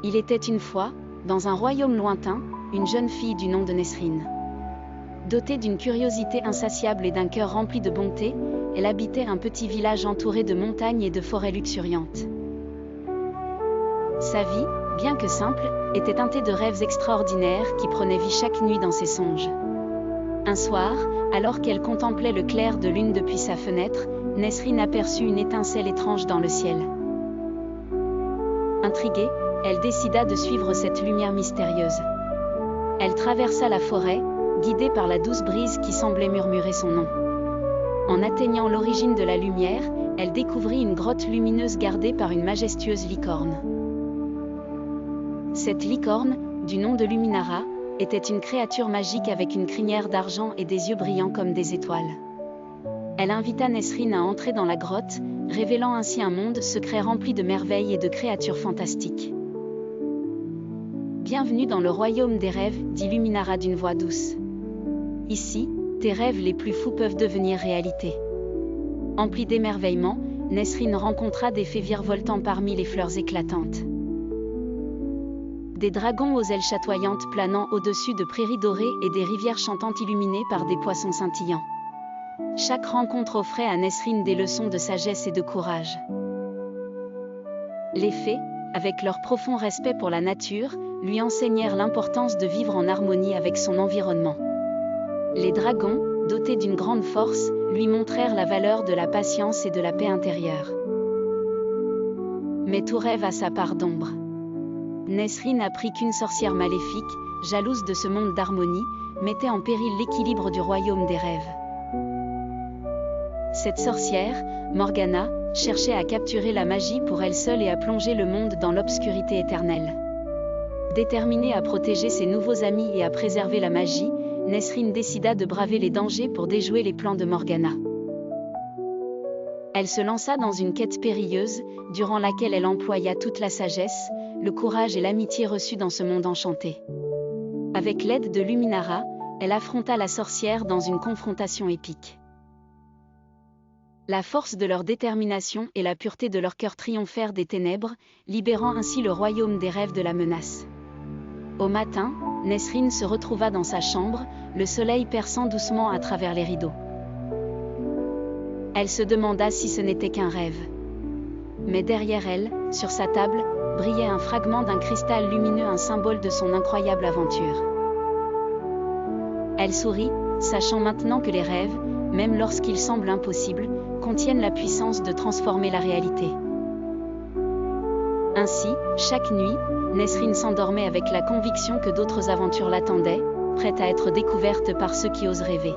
Il était une fois, dans un royaume lointain, une jeune fille du nom de Nesrine. Dotée d'une curiosité insatiable et d'un cœur rempli de bonté, elle habitait un petit village entouré de montagnes et de forêts luxuriantes. Sa vie, bien que simple, était teintée de rêves extraordinaires qui prenaient vie chaque nuit dans ses songes. Un soir, alors qu'elle contemplait le clair de lune depuis sa fenêtre, Nesrine aperçut une étincelle étrange dans le ciel. Intriguée, elle décida de suivre cette lumière mystérieuse. Elle traversa la forêt, guidée par la douce brise qui semblait murmurer son nom. En atteignant l'origine de la lumière, elle découvrit une grotte lumineuse gardée par une majestueuse licorne. Cette licorne, du nom de Luminara, était une créature magique avec une crinière d'argent et des yeux brillants comme des étoiles. Elle invita Nesrine à entrer dans la grotte, révélant ainsi un monde secret rempli de merveilles et de créatures fantastiques. Bienvenue dans le royaume des rêves, dit Luminara d'une voix douce. Ici, tes rêves les plus fous peuvent devenir réalité. Emplie d'émerveillement, Nesrine rencontra des fées virevoltant parmi les fleurs éclatantes. Des dragons aux ailes chatoyantes planant au-dessus de prairies dorées et des rivières chantantes illuminées par des poissons scintillants. Chaque rencontre offrait à Nesrine des leçons de sagesse et de courage. Les fées, avec leur profond respect pour la nature, lui enseignèrent l'importance de vivre en harmonie avec son environnement. Les dragons, dotés d'une grande force, lui montrèrent la valeur de la patience et de la paix intérieure. Mais tout rêve a sa part d'ombre. Nesrine apprit qu'une sorcière maléfique, jalouse de ce monde d'harmonie, mettait en péril l'équilibre du royaume des rêves. Cette sorcière, Morgana, cherchait à capturer la magie pour elle seule et à plonger le monde dans l'obscurité éternelle. Déterminée à protéger ses nouveaux amis et à préserver la magie, Nesrine décida de braver les dangers pour déjouer les plans de Morgana. Elle se lança dans une quête périlleuse, durant laquelle elle employa toute la sagesse, le courage et l'amitié reçus dans ce monde enchanté. Avec l'aide de Luminara, elle affronta la sorcière dans une confrontation épique. La force de leur détermination et la pureté de leur cœur triomphèrent des ténèbres, libérant ainsi le royaume des rêves de la menace. Au matin, Nesrine se retrouva dans sa chambre, le soleil perçant doucement à travers les rideaux. Elle se demanda si ce n'était qu'un rêve. Mais derrière elle, sur sa table, brillait un fragment d'un cristal lumineux, un symbole de son incroyable aventure. Elle sourit, sachant maintenant que les rêves, même lorsqu'ils semblent impossibles, contiennent la puissance de transformer la réalité. Ainsi, chaque nuit, Nesrine s'endormait avec la conviction que d'autres aventures l'attendaient, prêtes à être découvertes par ceux qui osent rêver.